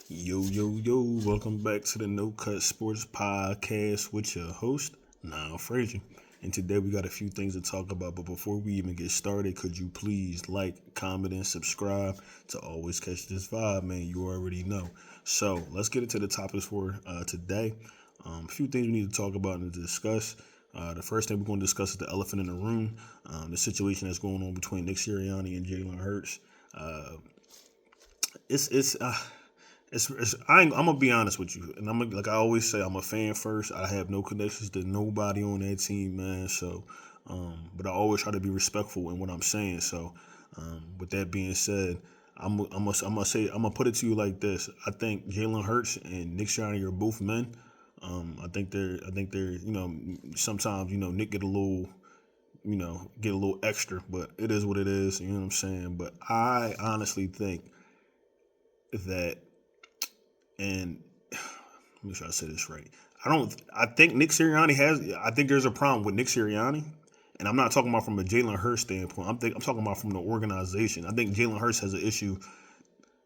Yo, welcome back to the No Cut Sports Podcast with your host, Niall Frazier. And today we got a few things to talk about, but before we even get started, could you please like, comment, and subscribe to always catch this vibe, man? You already know. So let's get into the topics for today. A few things we need to talk about and discuss. The first thing we're going to discuss is the elephant in the room, the situation that's going on between Nick Sirianni and Jalen Hurts. Uh, I'm gonna be honest with you, and like I always say, I'm a fan first. I have no connections to nobody on that team, man. So, but I always try to be respectful in what I'm saying. So, with that being said, I'm gonna put it to you like this. I think Jalen Hurts and Nick Sirianni are both men. I think they're sometimes Nick get a little extra, but it is what it is. You know what I'm saying? But I honestly think that, and let me try to say this right. I think Nick Sirianni has. I think there's a problem with Nick Sirianni, and I'm not talking about from a Jalen Hurts standpoint. I'm talking about from the organization. I think Jalen Hurts has an issue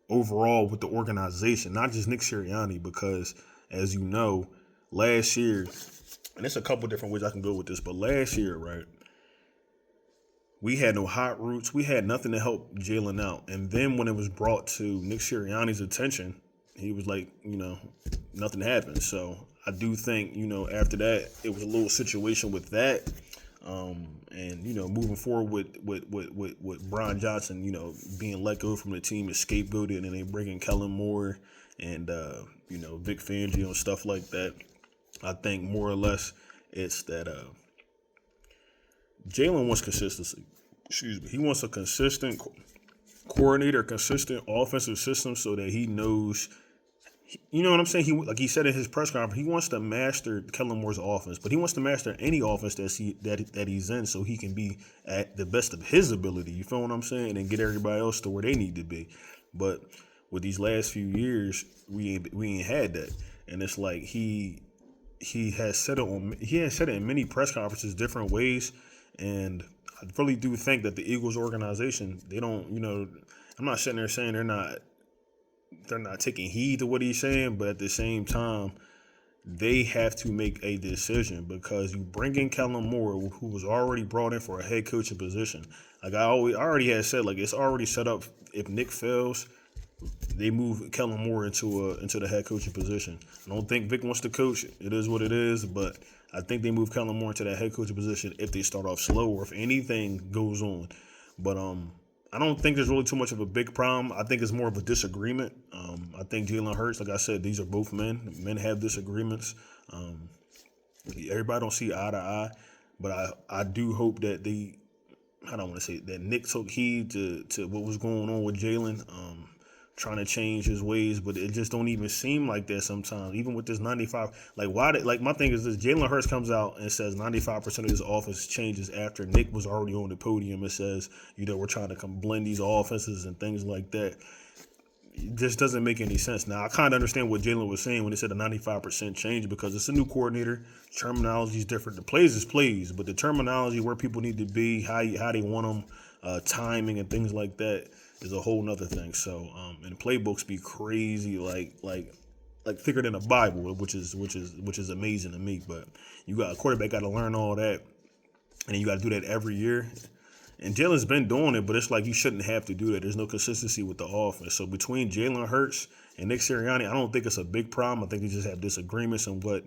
overall with the organization, not just Nick Sirianni, because as you know, last year, and there's a couple different ways I can go with this, but last year, right, we had no hot routes. We had nothing to help Jalen out. And then when it was brought to Nick Sirianni's attention, he was like, nothing happened. So I do think, after that, it was a little situation with that. And moving forward with Brian Johnson, being let go from the team and scapegoated, and they bring in Kellen Moore and Vic Fangio and stuff like that. I think more or less it's that Jalen wants consistency. Excuse me. He wants a consistent coordinator, consistent offensive system, so that he knows. You know what I'm saying? He said in his press conference, he wants to master Kellen Moore's offense, but he wants to master any offense that he's in, so he can be at the best of his ability. You feel what I'm saying? And get everybody else to where they need to be. But with these last few years, we ain't had that, and it's like he has said it in many press conferences, different ways, and I really do think that the Eagles organization, they don't, I'm not sitting there saying they're not taking heed to what he's saying, but at the same time, they have to make a decision, because you bring in Kellen Moore, who was already brought in for a head coaching position. Like I already had said, like it's already set up. If Nick fails, they move Kellen Moore into the head coaching position. I don't think Vic wants to coach. It is what it is, but I think they move Kellen Moore into that head coaching position if they start off slow or if anything goes on. But I don't think there's really too much of a big problem. I think it's more of a disagreement. I think Jalen Hurts, like I said, these are both men. Men have disagreements. Everybody don't see eye to eye, but I do hope that I don't want to say that Nick took heed to what was going on with Jalen. Trying to change his ways, but it just don't even seem like that sometimes. Even with this 95, my thing is this: Jalen Hurts comes out and says 95% of his offense changes after Nick was already on the podium and says, we're trying to blend these offenses and things like that. It just doesn't make any sense. Now I kind of understand what Jalen was saying when he said a 95% change, because it's a new coordinator. Terminology is different. The plays is plays, but the terminology, where people need to be, how they want them, timing and things like that, is a whole nother thing. So, and playbooks be crazy, like thicker than a Bible, which is amazing to me. But you got a quarterback got to learn all that, and you got to do that every year. And Jalen's been doing it, but it's like you shouldn't have to do that. There's no consistency with the offense. So between Jalen Hurts and Nick Sirianni, I don't think it's a big problem. I think they just have disagreements on what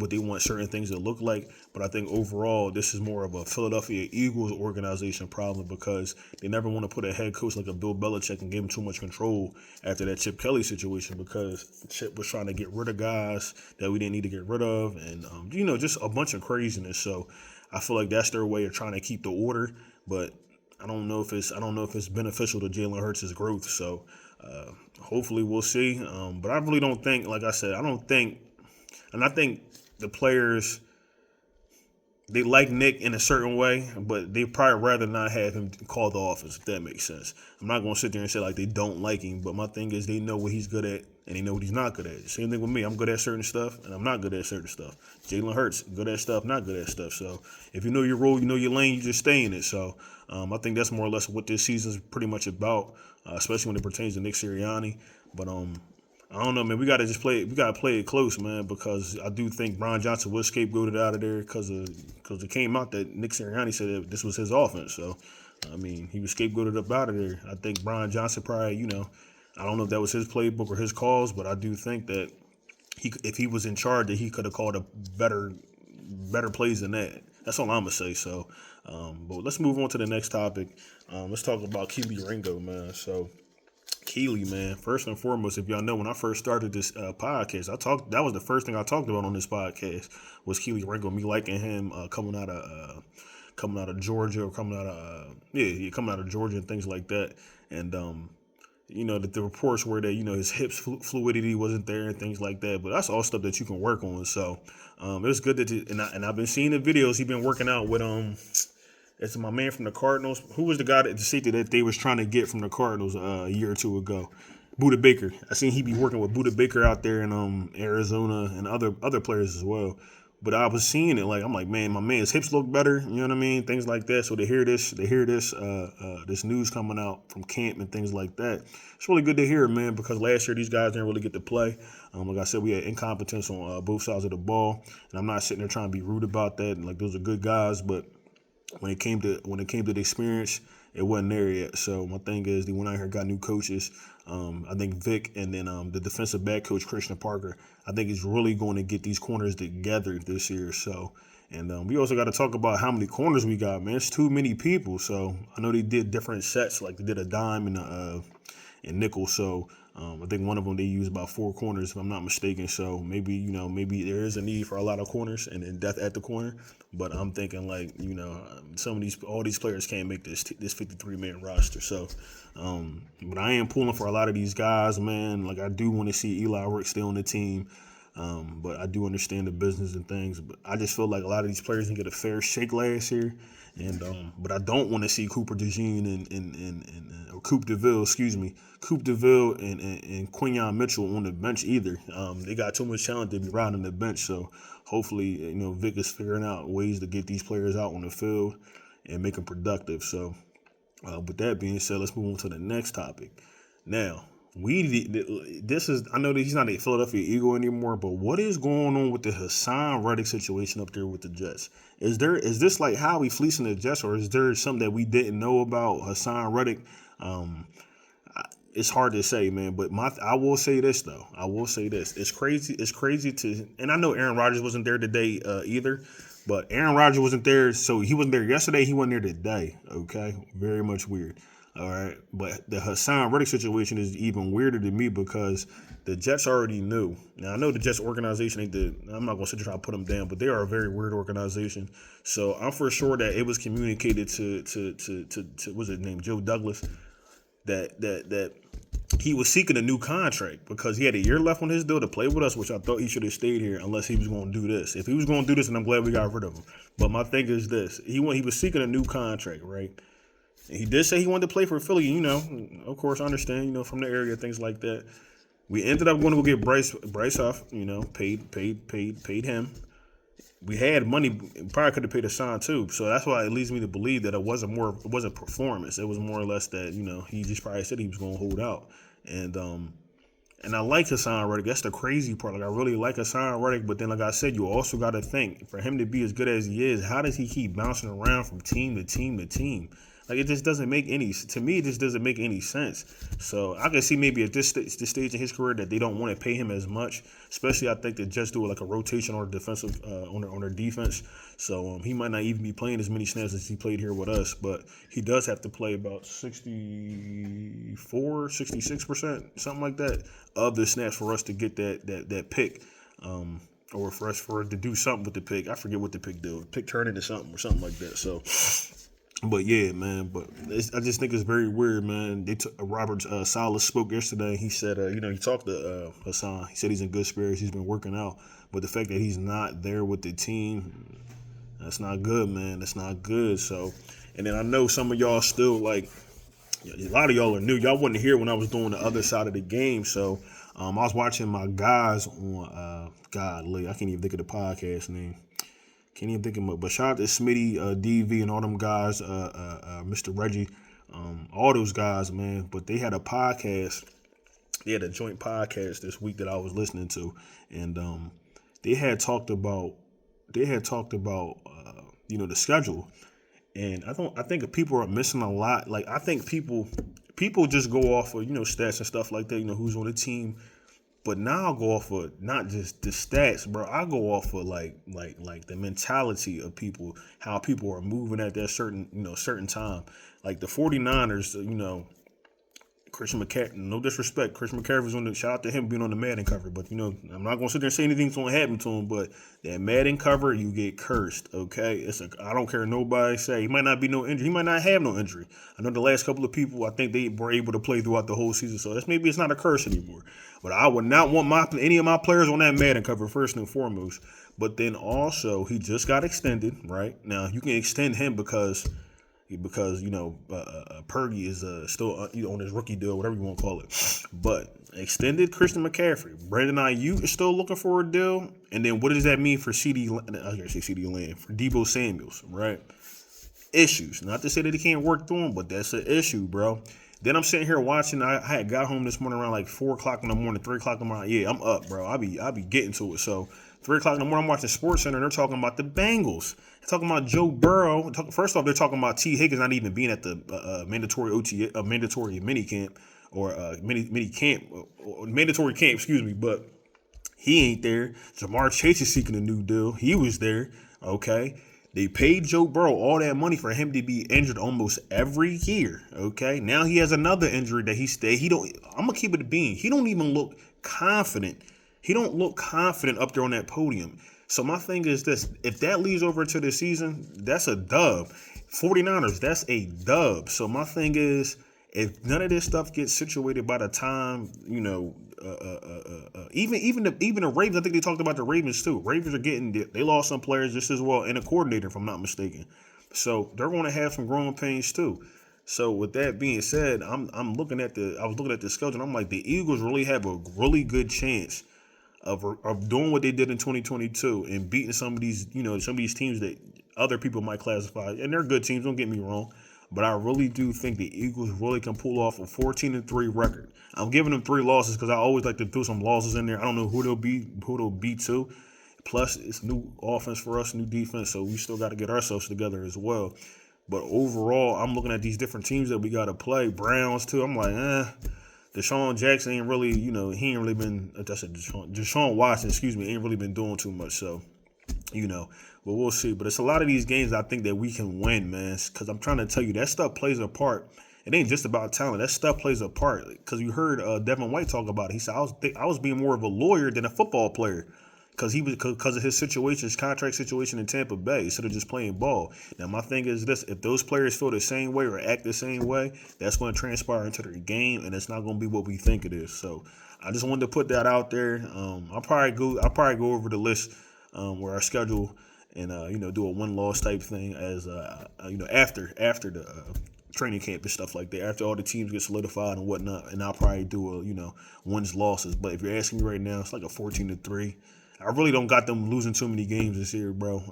they want certain things to look like. But I think overall, this is more of a Philadelphia Eagles organization problem, because they never want to put a head coach like a Bill Belichick and give him too much control after that Chip Kelly situation, because Chip was trying to get rid of guys that we didn't need to get rid of, and just a bunch of craziness. So I feel like that's their way of trying to keep the order, but I don't know if it's beneficial to Jalen Hurts' growth. So hopefully we'll see. But I really don't think, like I said, I think the players, they like Nick in a certain way, but they probably rather not have him call the offense, if that makes sense. I'm not going to sit there and say like they don't like him, but my thing is they know what he's good at and they know what he's not good at. Same thing with me. I'm good at certain stuff and I'm not good at certain stuff. Jalen Hurts, good at stuff, not good at stuff. So if you know your role, you know your lane, you just stay in it. So I think that's more or less what this season is pretty much about, especially when it pertains to Nick Sirianni. But I don't know, man. We gotta just play. We gotta play it close, man, because I do think Brian Johnson was scapegoated out of there because it came out that Nick Sirianni said that this was his offense. So, I mean, he was scapegoated up out of there. I think Brian Johnson probably, I don't know if that was his playbook or his calls, but I do think that if he was in charge, that he could have called a better plays than that. That's all I'm gonna say. So, but let's move on to the next topic. Let's talk about Keele Ringo, man. So. Keele, man. First and foremost, if y'all know, when I first started this podcast, that was the first thing I talked about on this podcast was Keele Ringo. Me liking him coming out of Georgia or coming out of Georgia and things like that. And that the reports were that his hips fluidity wasn't there and things like that. But that's all stuff that you can work on. So it was good that and I've been seeing the videos. He's been working out with It's my man from the Cardinals. Who was the guy the safety that they was trying to get from the Cardinals a year or two ago? Buda Baker. I seen he be working with Buda Baker out there in Arizona and other players as well. But I was seeing it I'm like, man, my man's hips look better. You know what I mean? Things like that. So to hear this this news coming out from camp and things like that, it's really good to hear, man. Because last year these guys didn't really get to play. Like I said, we had incompetence on both sides of the ball, and I'm not sitting there trying to be rude about that. Like those are good guys, but when it came to the experience, it wasn't there yet. So my thing is, they went out here, got new coaches. I think Vic and then the defensive back coach Christian Parker. I think he's really going to get these corners together this year. So, and we also got to talk about how many corners we got, man. It's too many people. So I know they did different sets, like they did a dime and nickel. So I think one of them they used about 4 corners, if I'm not mistaken. So maybe there is a need for a lot of corners and depth at the corner. But I'm thinking all these players can't make this 53-man roster. So, but I am pulling for a lot of these guys, man. Like I do want to see Eli Rick stay on the team. But I do understand the business and things. But I just feel like a lot of these players didn't get a fair shake last year. And but I don't want to see Cooper DeJean or Coupe DeVille, Coupe DeVille and Quinyon Mitchell on the bench either. They got too much talent to be riding the bench. So hopefully, Vic is figuring out ways to get these players out on the field and make them productive. So with that being said, let's move on to the next topic. Now, I know that he's not a Philadelphia Eagle anymore, but what is going on with the Hassan Reddick situation up there with the Jets? Is this like Howie fleecing the Jets, or is there something that we didn't know about Hassan Reddick? It's hard to say, man, but I will say this though. It's crazy and I know Aaron Rodgers wasn't there today either, but Aaron Rodgers wasn't there, so he wasn't there yesterday, he wasn't there today, okay? Very much weird. All right, but the Hassan Reddick situation is even weirder to me because the Jets already knew. Now, I know the Jets organization I'm not going to sit there trying to put them down, but they are a very weird organization. So I'm for sure that it was communicated to what's his name, Joe Douglas, that he was seeking a new contract because he had a year left on his deal to play with us, which I thought he should have stayed here unless he was going to do this. If he was going to do this, then I'm glad we got rid of him. But my thing is this. He was seeking a new contract, right? He did say he wanted to play for Philly, of course, I understand, from the area, things like that. We ended up going to go get Bryce Huff, paid him. We had money, probably could have paid Hassan too. So that's why it leads me to believe that it wasn't performance. It was more or less that, he just probably said he was going to hold out. And I like Hassan Reddick. That's the crazy part. Like, I really like Hassan Reddick, but then, like I said, you also got to think, for him to be as good as he is, how does he keep bouncing around from team to team to team? Like, it just doesn't make any sense. So I can see maybe at this stage in his career that they don't want to pay him as much. Especially, I think they just do like a rotation or defensive on their defense. So he might not even be playing as many snaps as he played here with us. But he does have to play about 64, 66%, something like that, of the snaps for us to get that pick. Or for it to do something with the pick. I forget what the pick did. The pick turned into something or something like that. So. But yeah, man. But I just think it's very weird, man. Robert Salas spoke yesterday. He said, he talked to Hassan. He said he's in good spirits. He's been working out. But the fact that he's not there with the team, that's not good, man. That's not good. So, and then I know some of y'all still like, a lot of y'all are new. Y'all wasn't here when I was doing the other side of the game. So I was watching my guys on godly. I can't even think of the podcast name. Can't even think of it. But shout out to Smitty, DV, and all them guys, Mr. Reggie, all those guys, man. But they had a podcast, they had a joint podcast this week that I was listening to, and they had talked about the schedule, and I think people are missing a lot. Like I think people just go off of stats and stuff like that. Who's on the team. But now I go off of not just the stats, bro. I go off of like the mentality of people, how people are moving at that certain time. Like the 49ers, Christian McCaffrey, no disrespect. Christian McCaffrey's on the shout out to him being on the Madden cover. But I'm not gonna sit there and say anything's gonna happen to him, but that Madden cover, you get cursed, okay? I don't care nobody say. He might not be no injury, he might not have no injury. I know the last couple of people, I think they were able to play throughout the whole season, so maybe it's not a curse anymore. But I would not want any of my players on that Madden cover first and foremost. But then also he just got extended, right? Now you can extend him because Purdy is still on his rookie deal, whatever you want to call it. But extended Christian McCaffrey, Brandon Ayuk is still looking for a deal, and then what does that mean for CD? I was gonna say CD Lamb for Deebo Samuels, right? Issues. Not to say that he can't work through them, but that's an issue, bro. Then I'm sitting here watching. I had got home this morning around like 4 o'clock in the morning, 3 o'clock in the morning. Yeah, I'm up, bro. I be getting to it. So 3 o'clock in the morning, I'm watching Sports Center. And they're talking about the Bengals. They're talking about Joe Burrow. First off, they're talking about T. Higgins not even being at the mandatory mandatory mini camp or mini camp, or mandatory camp. Excuse me, but he ain't there. Jamar Chase is seeking a new deal. He was there. Okay. They paid Joe Burrow all that money for him to be injured almost every year. Okay. Now he has another injury that I'm gonna keep it a bean. He don't even look confident. He don't look confident up there on that podium. So my thing is this: if that leads over to the season, that's a dub. 49ers, that's a dub. So my thing is, if none of this stuff gets situated by the time, even the Ravens, I think they talked about the Ravens too. Ravens are they lost some players just as well and a coordinator, if I'm not mistaken. So they're going to have some growing pains too. So with that being said, I was looking at the schedule and I'm like, the Eagles really have a really good chance of doing what they did in 2022 and beating some of these teams that other people might classify, and they're good teams, don't get me wrong, but I really do think the Eagles really can pull off a 14-3 record. I'm giving them 3 losses because I always like to throw some losses in there. I don't know who they'll be to. Plus, it's new offense for us, new defense, so we still got to get ourselves together as well. But overall, I'm looking at these different teams that we got to play. Browns too. I'm like, Deshaun Jackson ain't really, he ain't really been. That's a Deshaun Watson, ain't really been doing too much. So, but we'll see. But it's a lot of these games I think that we can win, man. Because I'm trying to tell you, that stuff plays a part. It ain't just about talent. That stuff plays a part. Because you heard Devin White talk about it. He said, I was being more of a lawyer than a football player. Because of his situation, his contract situation in Tampa Bay, instead of just playing ball. Now, my thing is this: if those players feel the same way or act the same way, that's going to transpire into their game, and it's not going to be what we think it is. So, I just wanted to put that out there. I'll probably go over the list where our schedule and do a win-loss type thing as after the training camp and stuff like that. After all the teams get solidified and whatnot, and I'll probably do a wins losses. But if you're asking me right now, it's like a 14-3. I really don't got them losing too many games this year, bro.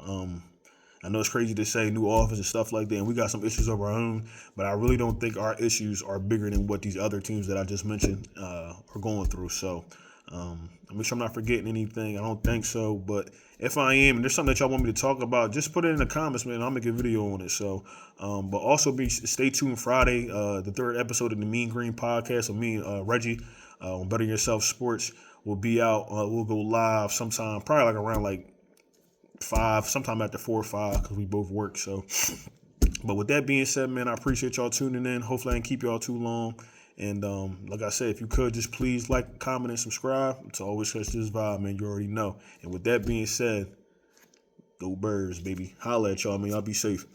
I know it's crazy to say new offense and stuff like that, and we got some issues of our own, but I really don't think our issues are bigger than what these other teams that I just mentioned are going through. So I'll make sure I'm not forgetting anything. I don't think so, but if I am, and there's something that y'all want me to talk about, just put it in the comments, man. I'll make a video on it. So, but also stay tuned Friday, the 3rd episode of the Mean Green podcast of me, Reggie, on Better Yourself Sports. We'll be out. We'll go live sometime, probably like around 5, sometime after 4 or 5, because we both work. So, but with that being said, man, I appreciate y'all tuning in. Hopefully, I didn't keep y'all too long. And like I said, if you could, just please like, comment, and subscribe to always catch this vibe, man. You already know. And with that being said, go Birds, baby. Holla at y'all, man. Y'all be safe.